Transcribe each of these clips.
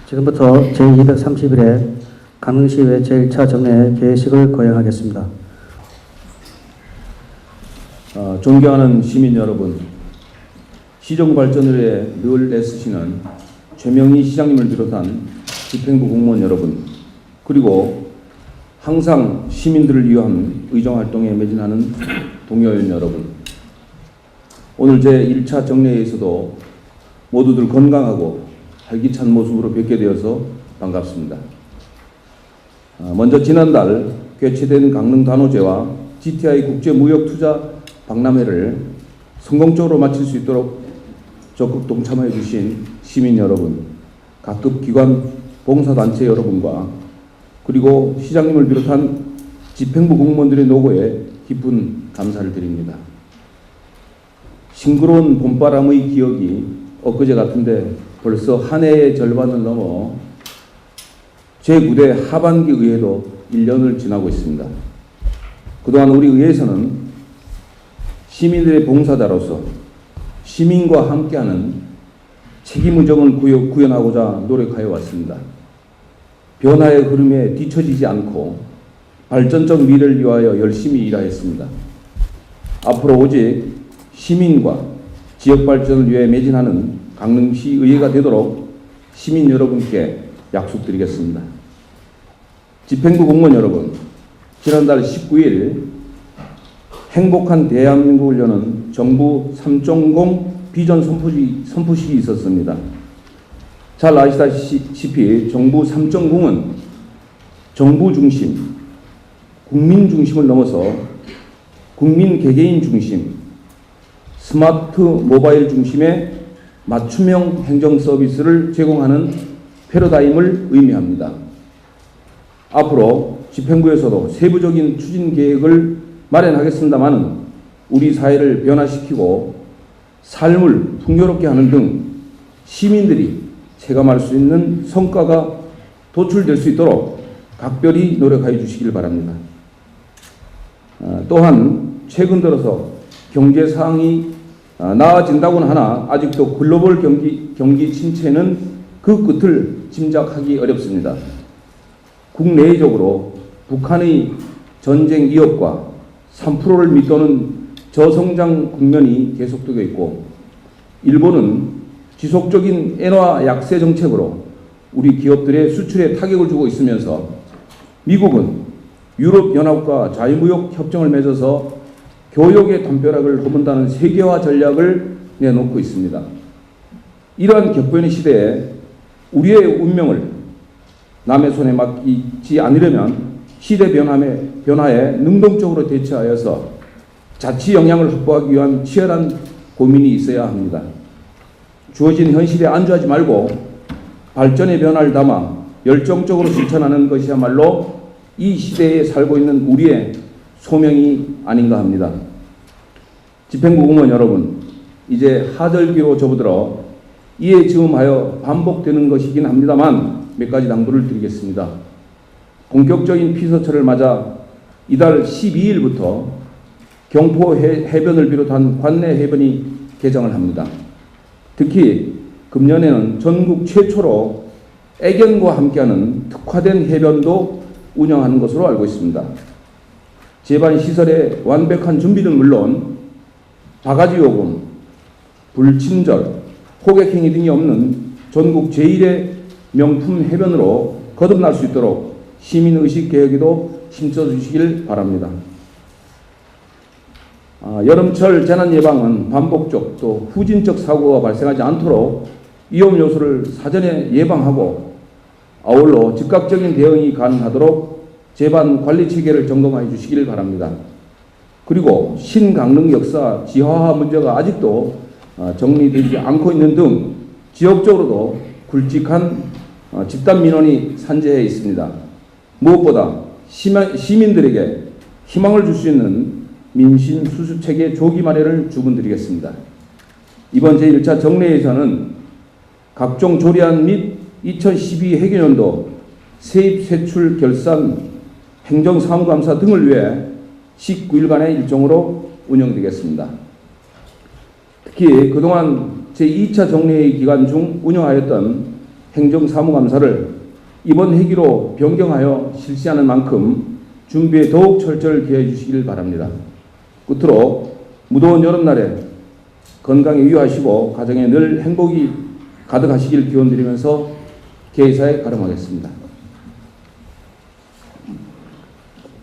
지금부터 제231회 강릉시의회 제1차 정례 개회식을 거행하겠습니다. 존경하는 시민 여러분, 시정 발전을 위해 늘 애쓰시는 최명희 시장님을 비롯한 집행부 공무원 여러분, 그리고 항상 시민들을 위한 의정활동에 매진하는 동료연 여러분, 오늘 제1차 정례에서도 모두들 건강하고 활기찬 모습으로 뵙게 되어서 반갑습니다. 먼저 지난달 개최된 강릉 단오제와 GTI 국제무역투자 박람회를 성공적으로 마칠 수 있도록 적극 동참해 주신 시민 여러분, 각급 기관 봉사단체 여러분과 그리고 시장님을 비롯한 집행부 공무원들의 노고에 깊은 감사를 드립니다. 싱그러운 봄바람의 기억이 엊그제 같은데 벌써 한 해의 절반을 넘어 제9대 하반기 의회도 1년을 지나고 있습니다. 그동안 우리 의회에서는 시민들의 봉사자로서 시민과 함께하는 책임의정을 구현하고자 노력하여 왔습니다. 변화의 흐름에 뒤처지지 않고 발전적 미래를 위하여 열심히 일하였습니다. 앞으로 오직 시민과 지역 발전을 위해 매진하는 강릉시 의회가 되도록 시민 여러분께 약속드리겠습니다. 집행부 공무원 여러분, 지난달 19일 행복한 대한민국을 여는 정부 3.0 비전 선포식이 있었습니다. 잘 아시다시피 정부 3.0은 정부 중심, 국민 중심을 넘어서 국민 개개인 중심, 스마트 모바일 중심의 맞춤형 행정 서비스를 제공하는 패러다임을 의미합니다. 앞으로 집행부에서도 세부적인 추진 계획을 마련하겠습니다만 우리 사회를 변화시키고 삶을 풍요롭게 하는 등 시민들이 체감할 수 있는 성과가 도출될 수 있도록 각별히 노력하여 주시길 바랍니다. 또한 최근 들어서 경제 상황이 나아진다고는 하나 아직도 글로벌 경기 침체는 그 끝을 짐작하기 어렵습니다. 국내적으로 북한의 전쟁 위협과 3%를 밑도는 저성장 국면이 계속되고 있고, 일본은 지속적인 엔화 약세 정책으로 우리 기업들의 수출에 타격을 주고 있으면서 미국은 유럽연합과 자유무역 협정을 맺어서 교역의 담벼락을 허문다는 세계화 전략을 내놓고 있습니다. 이러한 격변의 시대에 우리의 운명을 남의 손에 맡기지 않으려면 시대 변화에 능동적으로 대처하여서 자치 역량을 확보하기 위한 치열한 고민이 있어야 합니다. 주어진 현실에 안주하지 말고 발전의 변화를 담아 열정적으로 실천하는 것이야말로 이 시대에 살고 있는 우리의 소명이 아닌가 합니다. 집행부 공무원 여러분, 이제 하절기로 접어들어 이에 즈음하여 반복되는 것이긴 합니다만 몇 가지 당부를 드리겠습니다. 본격적인 피서철을 맞아 이달 12일부터 경포 해변을 비롯한 관내 해변이 개장을 합니다. 특히 금년에는 전국 최초로 애견과 함께하는 특화된 해변도 운영하는 것으로 알고 있습니다. 제반 시설의 완벽한 준비는 물론 바가지 요금, 불친절, 호객행위 등이 없는 전국 제1의 명품 해변으로 거듭날 수 있도록 시민의식 개혁에도 힘써주시길 바랍니다. 여름철 재난 예방은 반복적 또 후진적 사고가 발생하지 않도록 위험 요소를 사전에 예방하고 아울러 즉각적인 대응이 가능하도록 제반 관리 체계를 점검해 주시길 바랍니다. 그리고 신강릉 역사 지하화 문제가 아직도 정리되지 않고 있는 등 지역적으로도 굵직한 집단 민원이 산재해 있습니다. 무엇보다 시민들에게 희망을 줄 수 있는 민심 수습체계 조기 마련을 주문드리겠습니다. 이번 제1차 정례에서는 각종 조례안 및 2012 회계연도 세입, 세출, 결산, 행정사무감사 등을 위해 19일간의 일정으로 운영되겠습니다. 특히 그동안 제2차 정례회 기간 중 운영하였던 행정사무감사를 이번 회기로 변경하여 실시하는 만큼 준비에 더욱 철저를 기해 주시길 바랍니다. 끝으로 무더운 여름날에 건강에 유의하시고 가정에 늘 행복이 가득하시길 기원드리면서 개의사에 가름하겠습니다.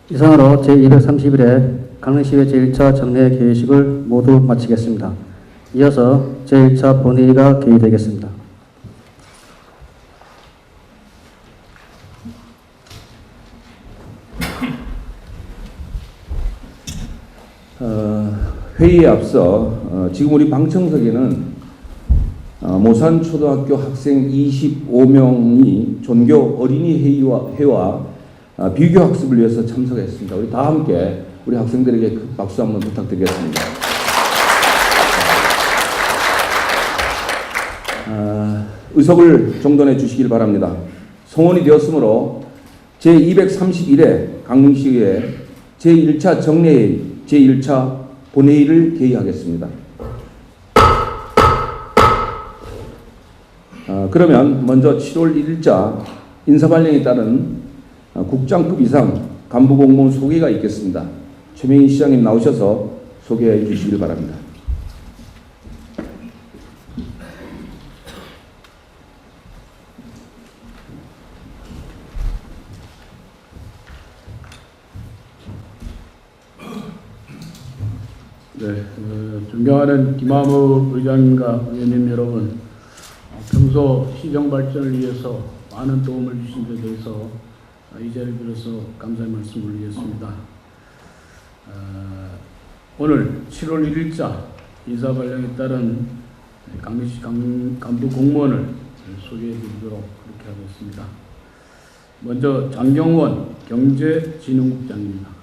이상으로 제231회 강릉시의회 제1차 정례 개회식을 모두 마치겠습니다. 이어서 제1차 본회의가 개의되겠습니다. 회의에 앞서 지금 우리 방청석에는 모산초등학교 학생 25명이 종교 어린이 회와 비교 학습을 위해서 참석했습니다. 우리 다 함께 우리 학생들에게 큰 박수 한번 부탁드리겠습니다. 의석을 정돈해 주시길 바랍니다. 성원이 되었으므로 제231회 강릉시의회 제1차 정례회의 제1차 본회의를 개의하겠습니다. 그러면 먼저 7월 1일자 인사발령에 따른 국장급 이상 간부공무원 소개가 있겠습니다. 최명희 시장님 나오셔서 소개해 주시길 바랍니다. 네, 존경하는 김한우 의장님과 의원님 여러분, 평소 시정 발전을 위해서 많은 도움을 주신 데 대해서 이 자리를 빌어서 감사의 말씀을 올리겠습니다. 오늘 7월 1일자 인사 발령에 따른 강릉시 간부 공무원을 소개해 드리도록 그렇게 하겠습니다. 먼저 장경원 경제진흥국장입니다.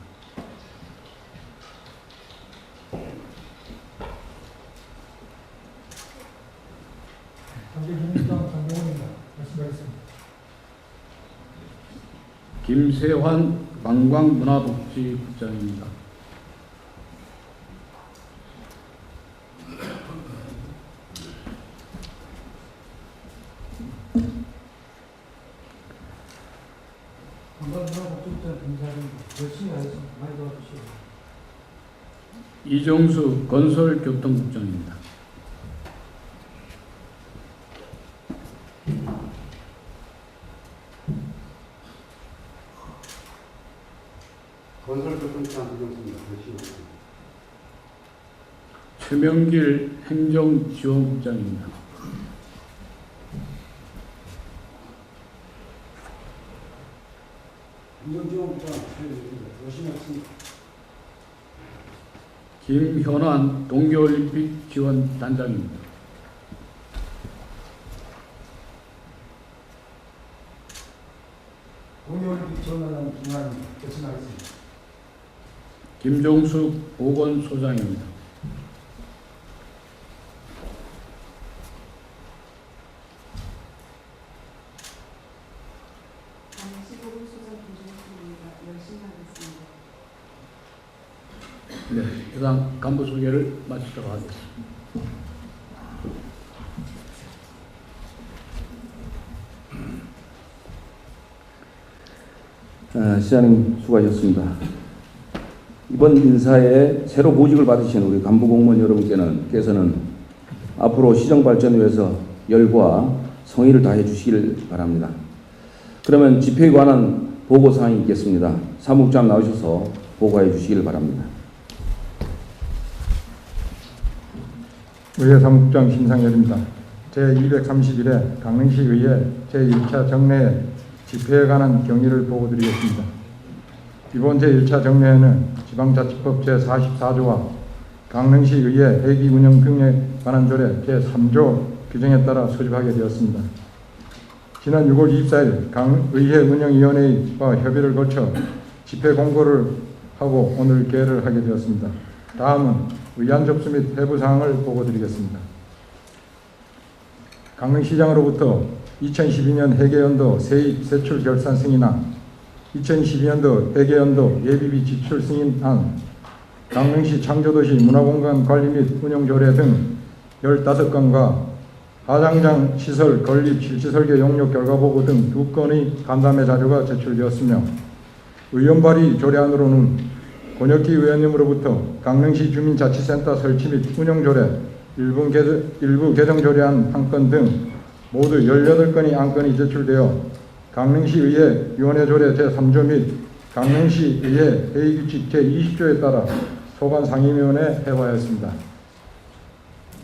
장경원입니다. 말씀드리겠습니다. 김세환 관광문화복지국장입니다. 관광문화복지국장 김사입니다. 열심히 하겠습니다. 많이 도와주시고. 이정수 건설교통국장입니다. 건설교통장 이정수입니다. 열심히 하겠습니다. 최명길 행정지원국장입니다. 행정지원국장 열심히 하겠습니다. 김현환 동계올림픽 지원단장입니다. 동계올림픽 지원단장 김한입니다. 열심히 하겠습니다. 김종숙 보건소장입니다. 시보건소장 김종숙입니다. 열심히 하겠습니다. 네, 이상 간부 소개를 마치도록 하겠습니다. 시장님 수고하셨습니다. 이번 인사에 새로 보직을 받으신 우리 간부공무원 여러분께서는 앞으로 시정 발전을 위해서 열과 성의를 다해 주시길 바랍니다. 그러면 집회에 관한 보고사항이 있겠습니다. 사무국장 나오셔서 보고해 주시길 바랍니다. 의회 사무국장 심상열입니다. 제231회 강릉시의회 제1차 정례회 집회에 관한 경위를 보고드리겠습니다. 이번 제1차 정례회는 지방자치법 제44조와 강릉시의회 회기 운영 등에 관한 조례 제3조 규정에 따라 소집하게 되었습니다. 지난 6월 24일 강의회 운영위원회와 협의를 거쳐 집회 공고를 하고 오늘 개회를 하게 되었습니다. 다음은 의안 접수 및 회부 사항을 보고드리겠습니다. 강릉시장으로부터 2012년 회계연도 세입 세출 결산 승인안, 2012년도 회계연도 예비비 지출 승인안, 강릉시 창조도시 문화공간 관리 및 운영조례 등 15건과 하장장 시설 건립 실시 설계 용역 결과 보고 등 2건의 간담회 자료가 제출되었으며 의원 발의 조례안으로는 권혁기 의원님으로부터 강릉시 주민자치센터 설치 및 운영 조례, 일부 개정 조례안 1건 등 모두 18건의 안건이 제출되어 강릉시의회 위원회 조례 제3조 및 강릉시의회 회의규칙 제20조에 따라 소관 상임위원회에 회부하였습니다.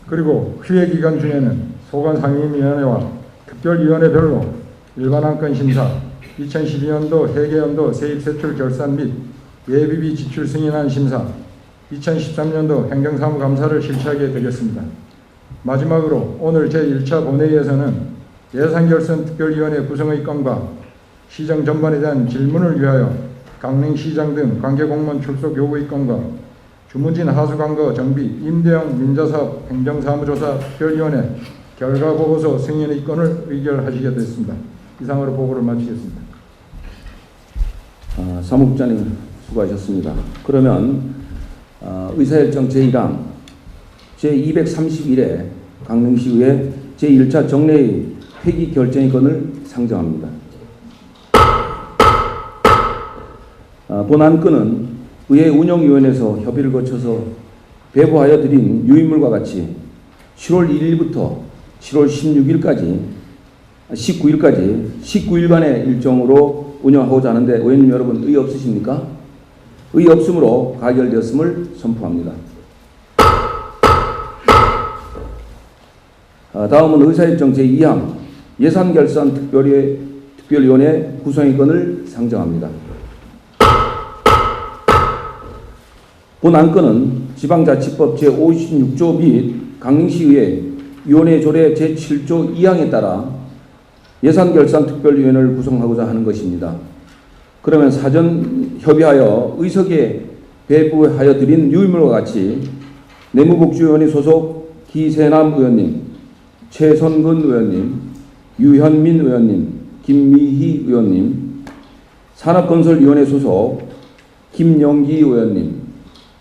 그리고 휴회 기간 중에는 소관 상임위원회와 특별위원회별로 일반 안건 심사, 2012년도 회계연도 세입 세출 결산 및 예비비 지출 승인안 심사, 2013년도 행정사무감사를 실시하게 되겠습니다. 마지막으로 오늘 제1차 본회의에서는 예산결산 특별위원회 구성의 건과 시정 전반에 대한 질문을 위하여 강릉시장 등 관계공무원 출석 요구의 건과 주문진 하수관거 정비 임대형 민자사업 행정사무조사 특별위원회 결과보고서 승인의 건을 의결하시게 됐습니다. 이상으로 보고를 마치겠습니다. 사무국장님 수고하셨습니다. 그러면 의사일정 제1항 제231회 강릉시의회 제1차 정례의 회기 결정의 건을 상정합니다. 본 안건은 의회 운영위원회에서 협의를 거쳐서 배부하여 드린 유인물과 같이 7월 1일부터 7월 19일까지 19일간의 일정으로 운영하고자 하는데 의원님 여러분 의의 없으십니까? 의의 없으므로 가결되었음을 선포합니다. 다음은 의사일정 제2항 예산결산 특별위원회 구성의 건을 상정합니다. 본 안건은 지방자치법 제56조 및 강릉시의회 위원회 조례 제7조 2항에 따라 예산결산특별위원회를 구성하고자 하는 것입니다. 그러면 사전 협의하여 의석에 배부하여 드린 유인물과 같이 내무복지위원회 소속 기세남 의원님, 최선근 의원님, 유현민 의원님, 김미희 의원님, 산업건설위원회 소속 김영기 의원님,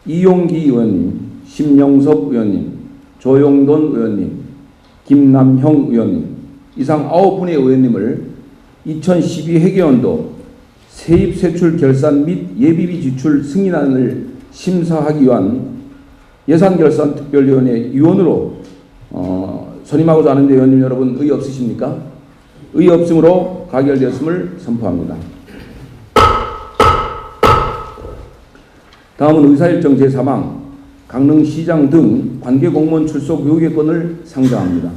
이용기 의원님, 심영섭 의원님, 조용돈 의원님, 김남형 의원님 이상 9분의 의원님을 2012 회계연도 세입세출 결산 및 예비비 지출 승인안을 심사하기 위한 예산결산특별위원회 위원으로 선임하고자 하는데 의원님 여러분 의의 없으십니까? 의의 없으므로 가결되었음을 선포합니다. 다음은 의사일정 제3항 강릉시장 등 관계공무원 출석 요구의 건을 상정합니다.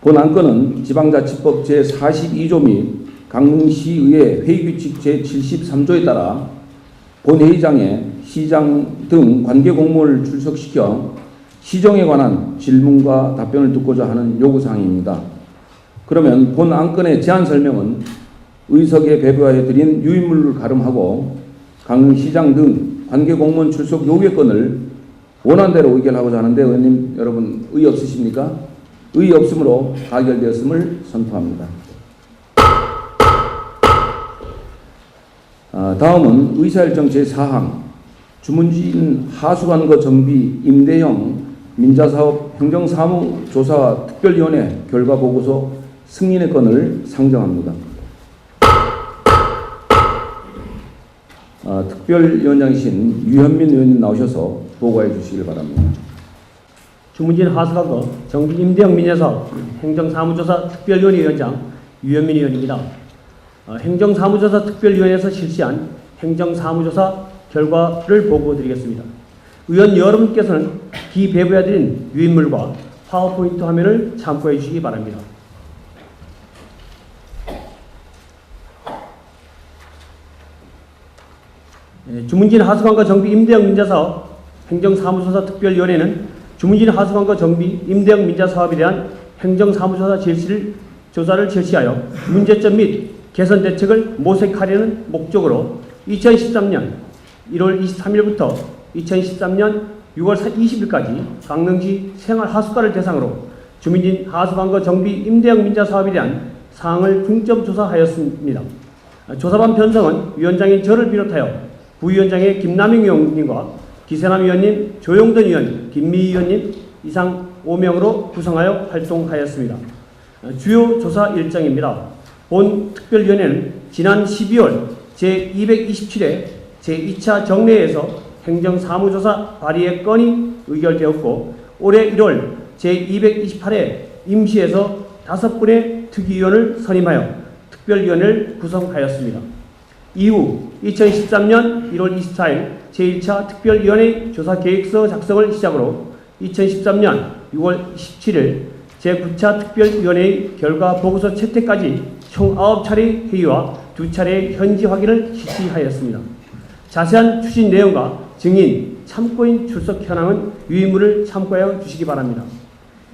본 안건은 지방자치법 제42조 및 강릉시의회 회의규칙 제73조에 따라 본회의장에 시장 등 관계공무원을 출석시켜 시정에 관한 질문과 답변을 듣고자 하는 요구사항입니다. 그러면 본 안건의 제안 설명은 의석에 배부하여 드린 유인물을 가름하고 강릉시장 등 관계공무원 출석 요구의 건을 원안대로 의결하고자 하는데 의원님 여러분 의의 없으십니까? 의의 없으므로 가결되었음을 선포합니다. 다음은 의사일정 제4항 주문진 하수관거 정비 임대형 민자사업 행정사무조사 특별위원회 결과보고서 승인의 건을 상정합니다. 특별위원장이신 유현민 의원님 나오셔서 보고해 주시길 바랍니다. 주문진 하수관거 정비 임대형 민자사업 행정사무조사 특별위원회 위원장 유현민 의원입니다. 행정사무조사 특별위원회에서 실시한 행정사무조사 결과를 보고드리겠습니다. 의원 여러분께서는 기배부해드린 유인물과 파워포인트 화면을 참고해 주시기 바랍니다. 주문진 하수관거 정비 임대형 민자사업 행정사무조사 특별위원회는 주문진 하수관거 정비 임대형 민자사업에 대한 행정사무조사 조사를 실시하여 문제점 및 개선 대책을 모색하려는 목적으로 2013년 1월 23일부터 2013년 6월 20일까지 강릉시 생활하수가를 대상으로 주민진 하수관거 정비 임대형 민자사업에 대한 사항을 중점 조사하였습니다. 조사반 편성은 위원장인 저를 비롯하여 부위원장의 김남영 의원님과 기세남 의원님, 조용돈 의원, 김미희 의원님, 이상 5명으로 구성하여 활동하였습니다. 주요 조사 일정입니다. 본 특별위원회는 지난 12월 제227회 제2차 정례에서 행정사무조사 발의의 건이 의결되었고 올해 1월 제228회 임시에서 5분의 특위위원을 선임하여 특별위원회를 구성하였습니다. 이후 2013년 1월 24일 제1차 특별위원회 조사계획서 작성을 시작으로 2013년 6월 27일 제9차 특별위원회의 결과 보고서 채택까지 총 9차례 회의와 2차례 현지 확인을 실시하였습니다. 자세한 추진 내용과 증인, 참고인 출석 현황은 유의물을 참고하여 주시기 바랍니다.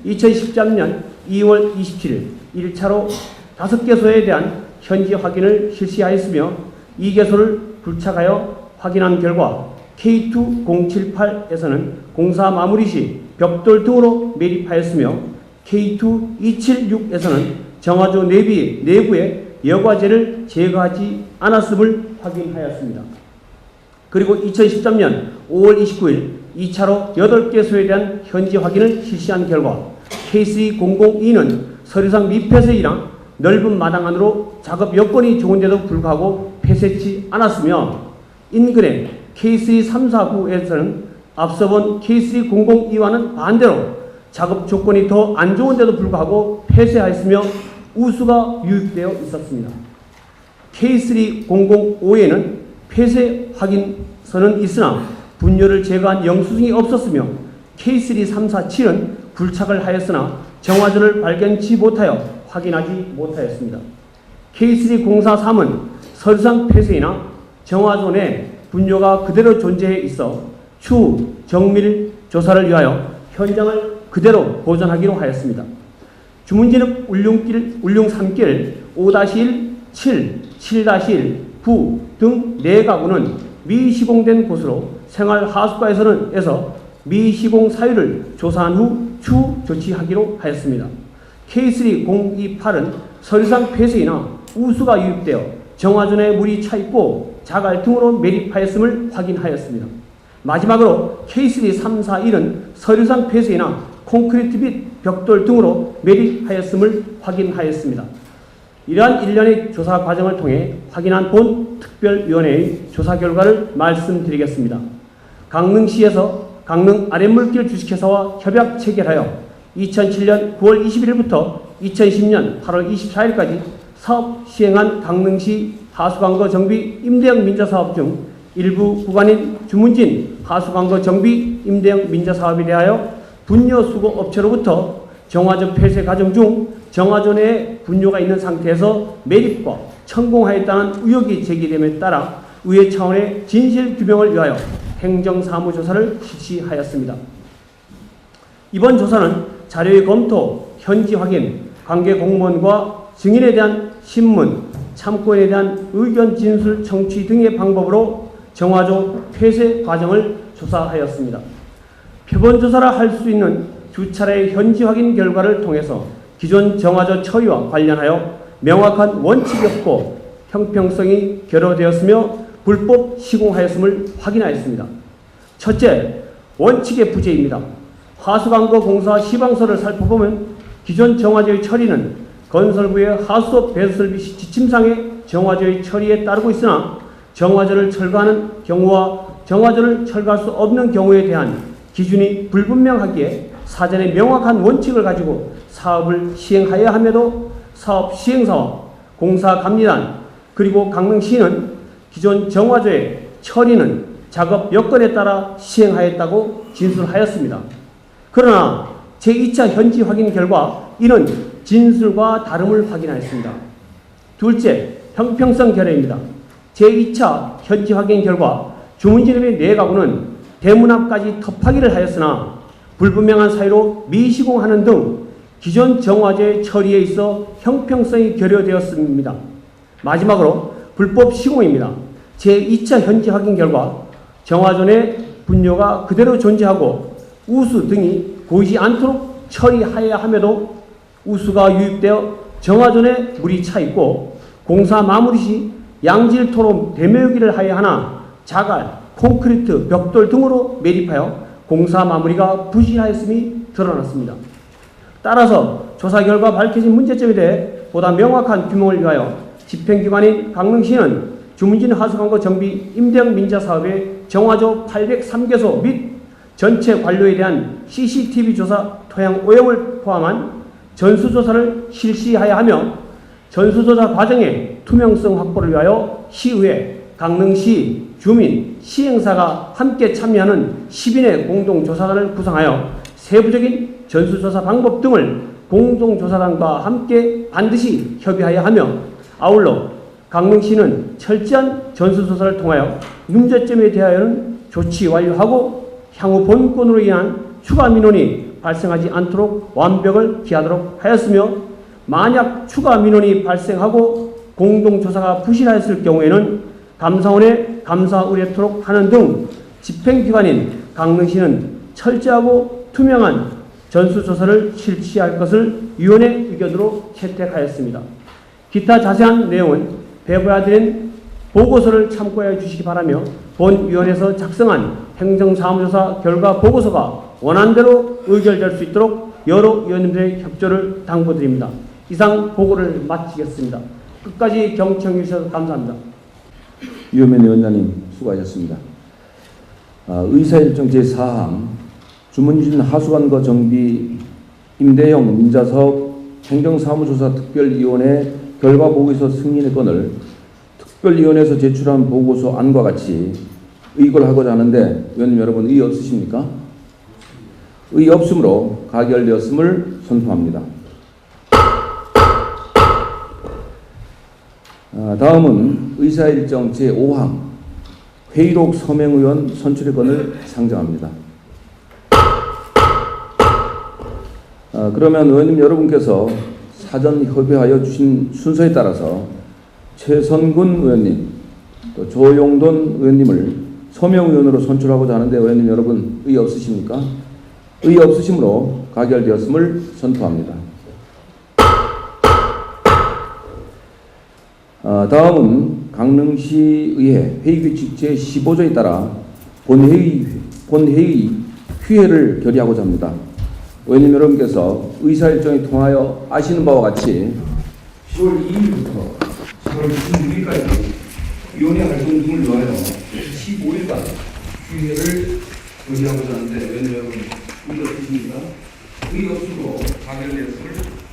2013년 2월 27일 1차로 5개소에 대한 현지 확인을 실시하였으며 2개소를 불착하여 확인한 결과 K2-078에서는 공사 마무리 시 벽돌 등으로 매립하였으며 K2-276에서는 정화조 내부에 여과제를 제거하지 않았음을 확인하였습니다. 그리고 2013년 5월 29일 2차로 8개소에 대한 현지 확인을 실시한 결과 K3-002는 서류상 미폐쇄이랑 넓은 마당 안으로 작업 여건이 좋은데도 불구하고 폐쇄치 않았으며 인근의 K3-349에서는 앞서 본 K3-002와는 반대로 작업 조건이 더 안 좋은데도 불구하고 폐쇄하였으며 우수가 유입되어 있었습니다. K3-005에는 폐쇄 확인서는 있으나 분뇨를 제거한 영수증이 없었으며 K3-347은 불착을 하였으나 정화조를 발견치 못하여 확인하지 못하였습니다. K3-043은 서류상 폐쇄이나 정화조 내 분뇨가 그대로 존재해 있어 추후 정밀 조사를 위하여 현장을 그대로 보존하기로 하였습니다. 주문진읍 울릉길 5-1, 7, 7-1, 9 등 4가구는 미시공된 곳으로 생활하수과에서 미시공 사유를 조사한 후 추후 조치하기로 하였습니다. K3-028은 서류상 폐쇄이나 우수가 유입되어 정화존에 물이 차 있고 자갈 등으로 매립하였음을 확인하였습니다. 마지막으로 K3-341은 서류상 폐쇄이나 콘크리트 및 벽돌 등으로 매립하였음을 확인하였습니다. 이러한 일련의 조사 과정을 통해 확인한 본 특별위원회의 조사 결과를 말씀드리겠습니다. 강릉시에서 강릉 아랫물길 주식회사와 협약 체결하여 2007년 9월 21일부터 2010년 8월 24일까지 사업 시행한 강릉시 하수관거 정비 임대형 민자사업 중 일부 구간인 주문진 하수관거 정비 임대형 민자사업에 대하여 분뇨수거 업체로부터 정화조 폐쇄 과정 중 정화조 내에 분뇨가 있는 상태에서 매립과 천공하였다는 의혹이 제기됨에 따라 의회 차원의 진실 규명을 위하여 행정사무조사를 실시하였습니다. 이번 조사는 자료의 검토, 현지 확인, 관계 공무원과 증인에 대한 신문, 참고인에 대한 의견 진술 청취 등의 방법으로 정화조 폐쇄 과정을 조사하였습니다. 표본 조사를 할 수 있는 2차례의 현지 확인 결과를 통해서 기존 정화조 처리와 관련하여 명확한 원칙이 없고 형평성이 결여되었으며 불법 시공하였음을 확인하였습니다. 첫째, 원칙의 부재입니다. 하수관거 공사 시방서를 살펴보면 기존 정화조의 처리는 건설부의 하수업 배수설비 지침상의 정화조의 처리에 따르고 있으나 정화조를 철거하는 경우와 정화조를 철거할 수 없는 경우에 대한 기준이 불분명하기에 사전에 명확한 원칙을 가지고 사업을 시행하여야 함에도 사업 시행사와 공사 감리단 그리고 강릉시는 기존 정화조의 처리는 작업 여건에 따라 시행하였다고 진술하였습니다. 그러나 제2차 현지 확인 결과 이는 진술과 다름을 확인하였습니다. 둘째, 형평성 결여입니다. 제2차 현지 확인 결과 주문진읍의 4가구는 대문 앞까지 터파기를 하였으나 불분명한 사유로 미시공하는 등 기존 정화조의 처리에 있어 형평성이 결여되었습니다. 마지막으로 불법 시공입니다. 제2차 현지 확인 결과 정화조 내 분뇨가 그대로 존재하고 우수 등이 보이지 않도록 처리하여야 함에도 우수가 유입되어 정화조 내 물이 차 있고 공사 마무리 시 양질토로 대매우기를 하여야 하나 자갈, 콘크리트, 벽돌 등으로 매립하여 공사 마무리가 부실하였음이 드러났습니다. 따라서 조사 결과 밝혀진 문제점에 대해 보다 명확한 규명을 위하여 집행기관인 강릉시는 주문진 하수관과 정비 임대형 민자 사업의 정화조 803개소 및 전체 관료에 대한 CCTV 조사 토양 오염을 포함한 전수조사를 실시하여 하며 전수조사 과정의 투명성 확보를 위하여 시의회, 강릉시, 주민, 시행사가 함께 참여하는 10인의 공동조사단을 구성하여 세부적인 전수조사 방법 등을 공동조사단과 함께 반드시 협의하여 하며 아울러 강릉시는 철저한 전수조사를 통하여 문제점에 대하여는 조치 완료하고 향후 본건으로 인한 추가 민원이 발생하지 않도록 완벽을 기하도록 하였으며 만약 추가 민원이 발생하고 공동조사가 부실하였을 경우에는 감사원에 감사 의뢰토록 하는 등 집행기관인 강릉시는 철저하고 투명한 전수조사를 실시할 것을 위원회 의견으로 채택하였습니다. 기타 자세한 내용은 배부하드린 보고서를 참고해 주시기 바라며 본위원회에서 작성한 행정사무조사 결과 보고서가 원안대로 의결될 수 있도록 여러 위원님들의 협조를 당부드립니다. 이상 보고를 마치겠습니다. 끝까지 경청해 주셔서 감사합니다. 유현민 위원장님 수고하셨습니다. 의사일정 제4항 주문진 하수관과 정비 임대형 민자사업 행정사무조사 특별위원회 결과 보고서 승인의 건을 특별위원회에서 제출한 보고서 안과 같이 의결하고자 하는데 위원님 여러분 의의 없으십니까? 의의 없으므로 가결되었음을 선포합니다. 다음은 의사일정 제5항 회의록 서명의원 선출의 건을 상정합니다. 그러면 의원님 여러분께서 사전 협의하여 주신 순서에 따라서 최선군 의원님, 또 조용돈 의원님을 서명의원으로 선출하고자 하는데 의원님 여러분 의의 없으십니까? 의의 없으시므로 가결되었음을 선포합니다. 다음은 강릉시의회 회의규칙 제15조에 따라 본회의 휴회를 결의하고자 합니다. 의원님 여러분께서 의사일정에 통하여 아시는 바와 같이 10월 2일부터 10월 26일까지 위원회 활동 등을 위하여 15일간 휴회를 결의하고자 하는데 의원님 여러분 의의 없으십니까? 의의 없으므로 가결되었음을